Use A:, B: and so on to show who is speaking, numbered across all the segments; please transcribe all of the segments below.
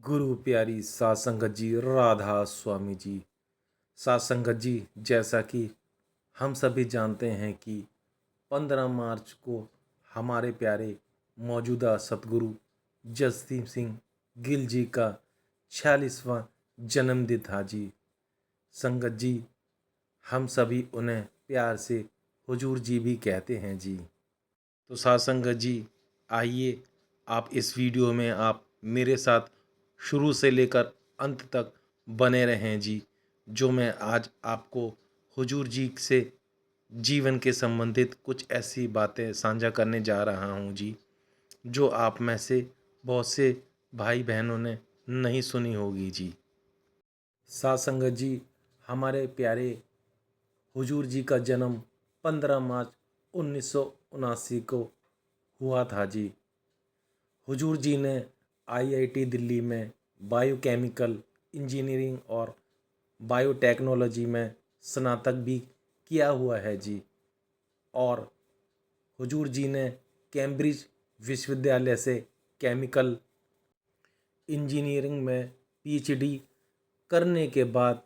A: गुरु प्यारी सात संगत जी, राधा स्वामी जी। सात संगत जी, जैसा कि हम सभी जानते हैं कि 15 मार्च को हमारे प्यारे मौजूदा सतगुरु जसदीप सिंह गिल जी का 46वां जन्मदिन था जी। संगत जी, हम सभी उन्हें प्यार से हुजूर जी भी कहते हैं जी। तो सात संगत जी, आइए आप इस वीडियो में आप मेरे साथ शुरू से लेकर अंत तक बने रहें जी। जो मैं आज आपको हुजूर जी से जीवन के संबंधित कुछ ऐसी बातें साझा करने जा रहा हूँ जी, जो आप में से बहुत से भाई बहनों ने नहीं सुनी होगी जी। सात संगत जी, हमारे प्यारे हुजूर जी का जन्म 15 मार्च 1979 को हुआ था जी। हुजूर जी ने आईआईटी दिल्ली में बायोकेमिकल इंजीनियरिंग और बायोटेक्नोलॉजी में स्नातक भी किया हुआ है जी। और हुजूर जी ने कैम्ब्रिज विश्वविद्यालय से केमिकल इंजीनियरिंग में पीएचडी करने के बाद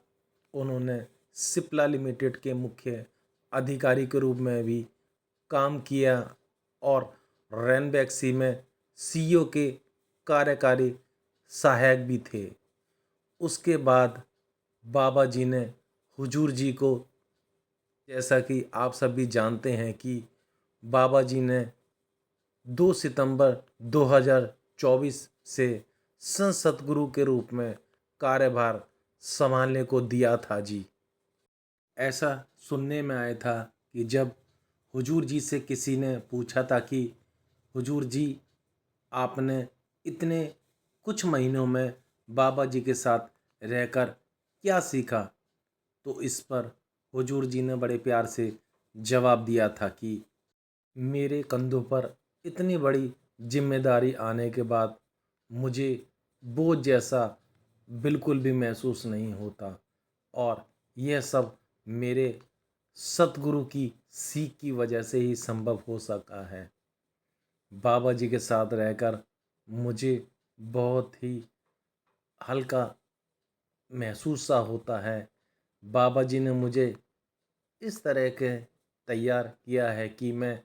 A: उन्होंने सिप्ला लिमिटेड के मुख्य अधिकारी के रूप में भी काम किया और रैनबैक्सी में सीईओ के कार्यकारी सहायक भी थे। उसके बाद बाबा जी ने हुजूर जी को, जैसा कि आप सभी जानते हैं कि बाबा जी ने 2 सितंबर 2024 से संत सतगुरु के रूप में कार्यभार संभालने को दिया था जी। ऐसा सुनने में आया था कि जब हुजूर जी से किसी ने पूछा था कि हुजूर जी, आपने इतने कुछ महीनों में बाबा जी के साथ रहकर क्या सीखा, तो इस पर हुजूर जी ने बड़े प्यार से जवाब दिया था कि मेरे कंधों पर इतनी बड़ी जिम्मेदारी आने के बाद मुझे बोझ जैसा बिल्कुल भी महसूस नहीं होता, और यह सब मेरे सतगुरु की सीख की वजह से ही संभव हो सका है। बाबा जी के साथ रहकर मुझे बहुत ही हल्का महसूस सा होता है। बाबा जी ने मुझे इस तरह के तैयार किया है कि मैं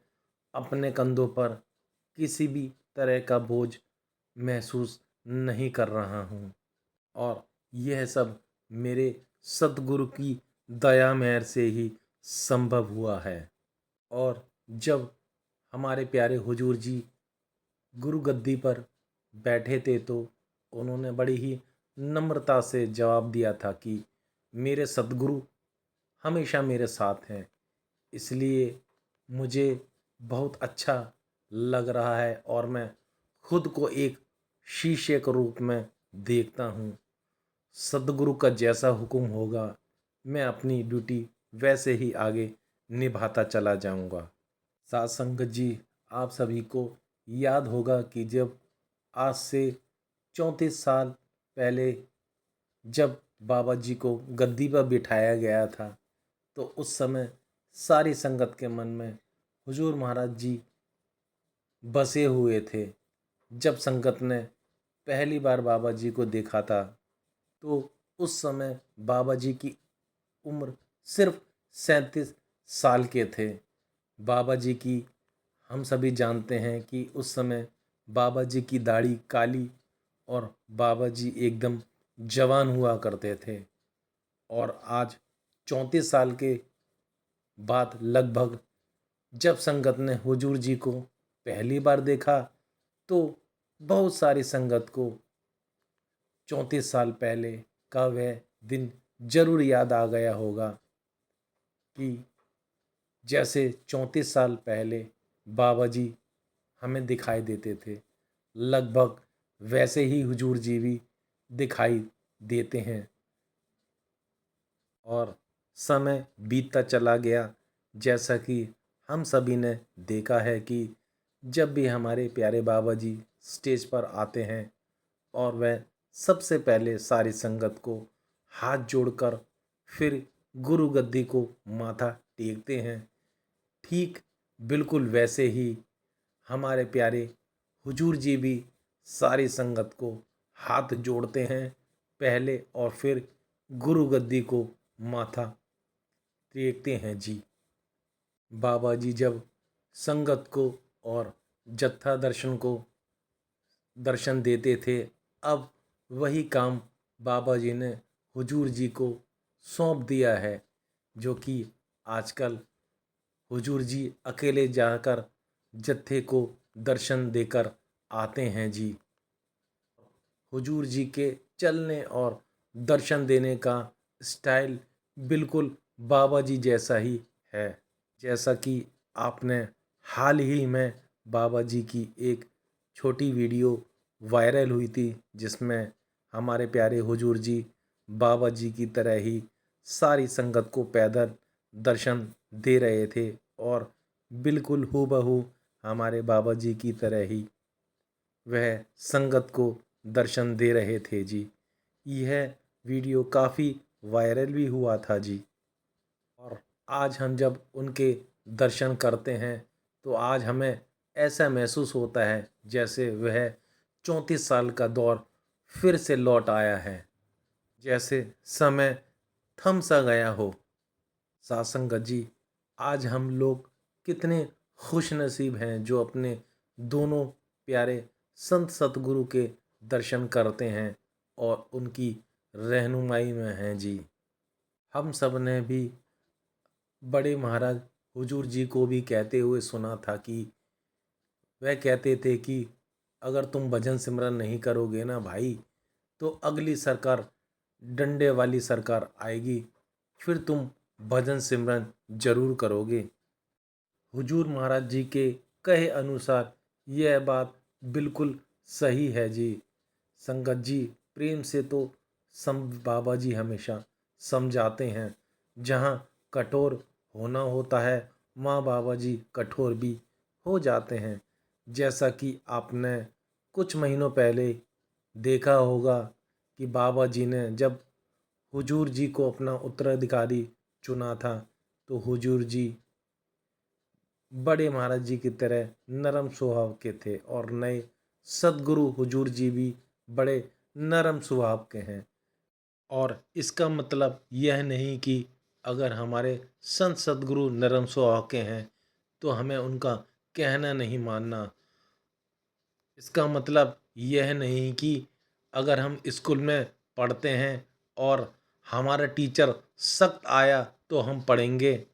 A: अपने कंधों पर किसी भी तरह का बोझ महसूस नहीं कर रहा हूँ, और यह सब मेरे सतगुरु की दया मेहर से ही संभव हुआ है। और जब हमारे प्यारे हुजूर जी गुरु गद्दी पर बैठे थे तो उन्होंने बड़ी ही नम्रता से जवाब दिया था कि मेरे सतगुरु हमेशा मेरे साथ हैं, इसलिए मुझे बहुत अच्छा लग रहा है और मैं खुद को एक शीशे के रूप में देखता हूँ। सदगुरु का जैसा हुक्म होगा मैं अपनी ड्यूटी वैसे ही आगे निभाता चला जाऊँगा। साथ संगत जी, आप सभी को याद होगा कि जब आज से 34 साल पहले जब बाबा जी को गद्दी पर बिठाया गया था, तो उस समय सारी संगत के मन में हुजूर महाराज जी बसे हुए थे। जब संगत ने पहली बार बाबा जी को देखा था तो उस समय बाबा जी की उम्र सिर्फ 37 साल के थे। बाबा जी की हम सभी जानते हैं कि उस समय बाबा जी की दाढ़ी काली और बाबा जी एकदम जवान हुआ करते थे। और आज 34 साल के बाद लगभग जब संगत ने हुजूर जी को पहली बार देखा तो बहुत सारी संगत को 34 साल पहले का वह दिन जरूर याद आ गया होगा कि जैसे 34 साल पहले बाबा जी हमें दिखाई देते थे, लगभग वैसे ही हुजूर जी भी दिखाई देते हैं। और समय बीतता चला गया, जैसा कि हम सभी ने देखा है कि जब भी हमारे प्यारे बाबा जी स्टेज पर आते हैं और वह सबसे पहले सारी संगत को हाथ जोड़कर फिर गुरु गद्दी को माथा टेकते हैं, ठीक बिल्कुल वैसे ही हमारे प्यारे हुजूर जी भी सारी संगत को हाथ जोड़ते हैं पहले और फिर गुरु गद्दी को माथा टेकते हैं जी। बाबा जी जब संगत को और जत्था दर्शन को दर्शन देते थे, अब वही काम बाबा जी ने हुजूर जी को सौंप दिया है, जो कि आजकल हुजूर जी अकेले जाकर जत्थे को दर्शन देकर आते हैं जी। हुजूर जी के चलने और दर्शन देने का स्टाइल बिल्कुल बाबा जी जैसा ही है। जैसा कि आपने हाल ही में बाबा जी की एक छोटी वीडियो वायरल हुई थी, जिसमें हमारे प्यारे हुजूर जी बाबा जी की तरह ही सारी संगत को पैदल दर्शन दे रहे थे और बिल्कुल हूबहू हमारे बाबा जी की तरह ही वह संगत को दर्शन दे रहे थे जी। यह वीडियो काफ़ी वायरल भी हुआ था जी। और आज हम जब उनके दर्शन करते हैं तो आज हमें ऐसा महसूस होता है जैसे वह 34 साल का दौर फिर से लौट आया है, जैसे समय थम सा गया हो। सासंगत जी, आज हम लोग कितने खुश नसीब हैं जो अपने दोनों प्यारे संत सतगुरु के दर्शन करते हैं और उनकी रहनुमाई में हैं जी। हम सब ने भी बड़े महाराज हुजूर जी को भी कहते हुए सुना था कि वह कहते थे कि अगर तुम भजन सिमरन नहीं करोगे ना भाई, तो अगली सरकार डंडे वाली सरकार आएगी, फिर तुम भजन सिमरन जरूर करोगे। हुजूर महाराज जी के कहे अनुसार यह बात बिल्कुल सही है जी। संगत जी, प्रेम से तो सम बाबा जी हमेशा समझाते हैं। जहाँ कठोर होना होता है माँ बाबा जी कठोर भी हो जाते हैं। जैसा कि आपने कुछ महीनों पहले देखा होगा कि बाबा जी ने जब हुजूर जी को अपना उत्तराधिकारी चुना था, तो हुजूर जी बड़े महाराज जी की तरह नरम स्वभाव के थे और नए सद्गुरु हुजूर जी भी बड़े नरम स्वभाव के हैं। और इसका मतलब यह नहीं कि अगर हमारे संत सद्गुरु नरम स्वभाव के हैं तो हमें उनका कहना नहीं मानना। इसका मतलब यह नहीं कि अगर हम स्कूल में पढ़ते हैं और हमारा टीचर सख्त आया तो हम पढ़ेंगे,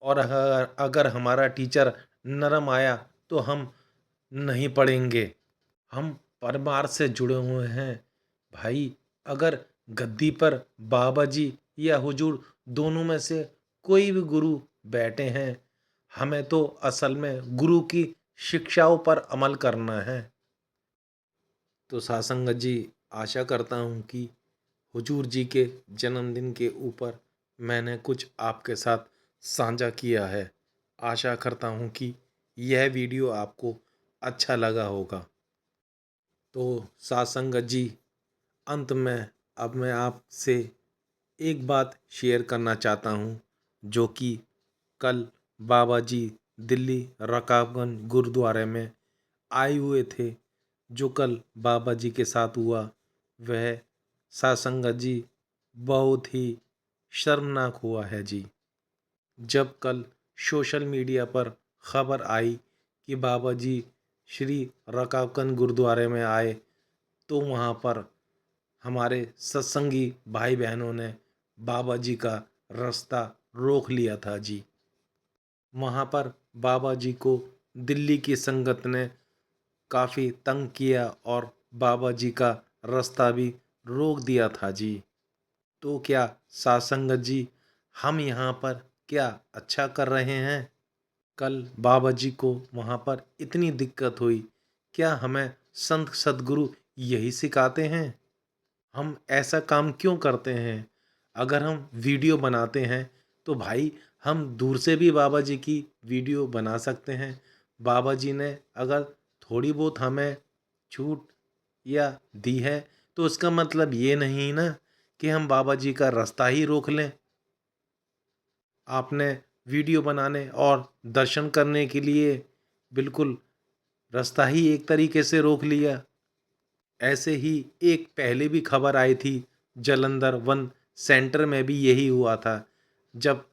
A: और अगर अगर हमारा टीचर नरम आया तो हम नहीं पढ़ेंगे। हम परिवार से जुड़े हुए हैं भाई। अगर गद्दी पर बाबा जी या हुजूर दोनों में से कोई भी गुरु बैठे हैं, हमें तो असल में गुरु की शिक्षाओं पर अमल करना है। तो सासंगत जी, आशा करता हूँ कि हुजूर जी के जन्मदिन के ऊपर मैंने कुछ आपके साथ साझा किया है। आशा करता हूँ कि यह वीडियो आपको अच्छा लगा होगा। तो सासंगत जी, अंत में अब मैं आपसे एक बात शेयर करना चाहता हूँ, जो कि कल बाबा जी दिल्ली रकाबगंज गुरुद्वारे में आए हुए थे। जो कल बाबा जी के साथ हुआ वह सासंगत जी बहुत ही शर्मनाक हुआ है जी। जब कल सोशल मीडिया पर खबर आई कि बाबा जी श्री रकाबगंज गुरुद्वारे में आए, तो वहाँ पर हमारे सत्संगी भाई बहनों ने बाबा जी का रास्ता रोक लिया था जी। वहाँ पर बाबा जी को दिल्ली की संगत ने काफ़ी तंग किया और बाबा जी का रास्ता भी रोक दिया था जी। तो क्या सासंगत जी, हम यहाँ पर क्या अच्छा कर रहे हैं? कल बाबा जी को वहाँ पर इतनी दिक्कत हुई, क्या हमें संत सद्गुरु यही सिखाते हैं? हम ऐसा काम क्यों करते हैं? अगर हम वीडियो बनाते हैं तो भाई हम दूर से भी बाबा जी की वीडियो बना सकते हैं। बाबा जी ने अगर थोड़ी बहुत हमें छूट या दी है तो इसका मतलब ये नहीं ना कि हम बाबा जी का रास्ता ही रोक लें। आपने वीडियो बनाने और दर्शन करने के लिए बिल्कुल रास्ता ही एक तरीके से रोक लिया। ऐसे ही एक पहले भी खबर आई थी, जालंधर वन सेंटर में भी यही हुआ था, जब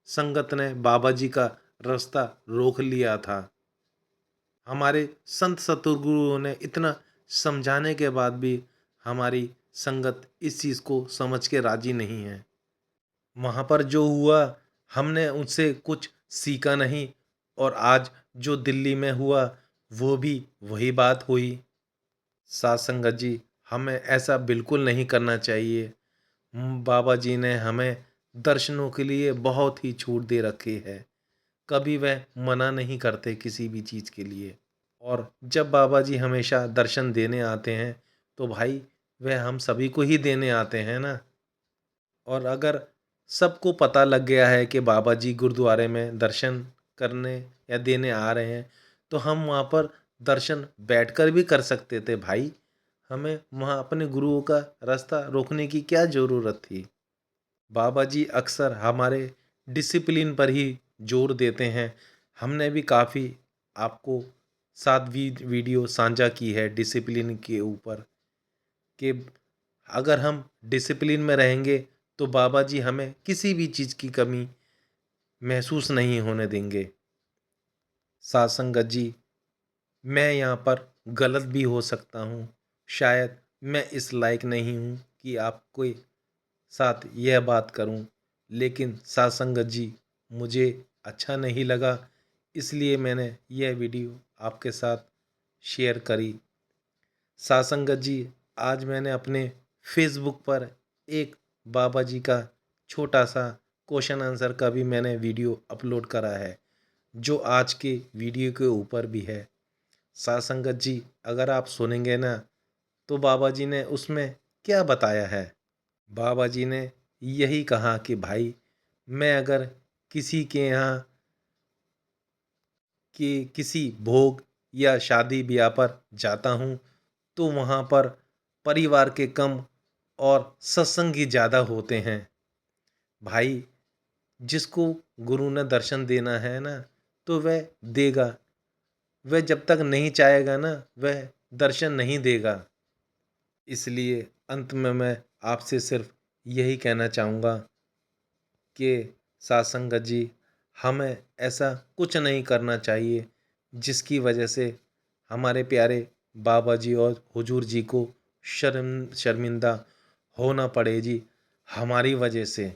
A: संगत ने बाबा जी का रास्ता रोक लिया था। हमारे संत सतगुरुओं ने इतना समझाने के बाद भी हमारी संगत इस चीज़ को समझ के राजी नहीं है। वहाँ पर जो हुआ, हमने उनसे कुछ सीखा नहीं, और आज जो दिल्ली में हुआ वो भी वही बात हुई। सात संगत जी, हमें ऐसा बिल्कुल नहीं करना चाहिए। बाबा जी ने हमें दर्शनों के लिए बहुत ही छूट दे रखी है। कभी वह मना नहीं करते किसी भी चीज़ के लिए। और जब बाबा जी हमेशा दर्शन देने आते हैं तो भाई वह हम सभी को ही देने आते हैं ना। और अगर सबको पता लग गया है कि बाबा जी गुरुद्वारे में दर्शन करने या देने आ रहे हैं, तो हम वहाँ पर दर्शन बैठकर भी कर सकते थे भाई। हमें वहाँ अपने गुरुओं का रास्ता रोकने की क्या ज़रूरत थी। बाबा जी अक्सर हमारे डिसिप्लिन पर ही जोर देते हैं। हमने भी काफ़ी आपको साथ वीडियो साझा की है डिसिप्लिन के ऊपर, कि अगर हम डिसिप्लिन में रहेंगे तो बाबा जी हमें किसी भी चीज़ की कमी महसूस नहीं होने देंगे। साथ संगत जी, मैं यहाँ पर गलत भी हो सकता हूँ। शायद मैं इस लायक नहीं हूँ कि आपको साथ यह बात करूं, लेकिन साथ संगत जी, मुझे अच्छा नहीं लगा, इसलिए मैंने यह वीडियो आपके साथ शेयर करी। साथ संगत जी, आज मैंने अपने फेसबुक पर एक बाबा जी का छोटा सा क्वेश्चन आंसर का भी मैंने वीडियो अपलोड करा है, जो आज के वीडियो के ऊपर भी है। साथ संगत जी, अगर आप सुनेंगे ना, तो बाबा जी ने उसमें क्या बताया है। बाबा जी ने यही कहा कि भाई, मैं अगर किसी के यहाँ कि किसी भोग या शादी ब्याह पर जाता हूँ तो वहाँ पर परिवार के कम और सत्संगी ज़्यादा होते हैं। भाई, जिसको गुरु ने दर्शन देना है ना, तो वह देगा। वह जब तक नहीं चाहेगा ना, वह दर्शन नहीं देगा। इसलिए अंत में मैं आपसे सिर्फ यही कहना चाहूँगा कि साथ संगत जी, हमें ऐसा कुछ नहीं करना चाहिए जिसकी वजह से हमारे प्यारे बाबा जी और हुजूर जी को शर्मिंदा होना पड़े जी, हमारी वजह से।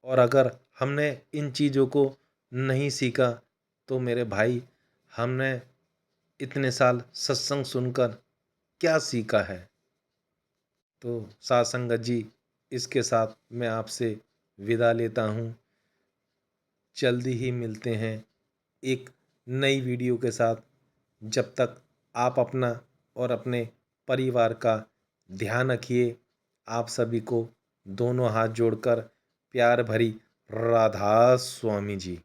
A: और अगर हमने इन चीज़ों को नहीं सीखा तो मेरे भाई, हमने इतने साल सत्संग सुनकर क्या सीखा है। तो साथ संगत जी, इसके साथ मैं आपसे विदा लेता हूँ। जल्दी ही मिलते हैं एक नई वीडियो के साथ। जब तक आप अपना और अपने परिवार का ध्यान रखिए। आप सभी को दोनों हाथ जोड़कर प्यार भरी राधा स्वामी जी।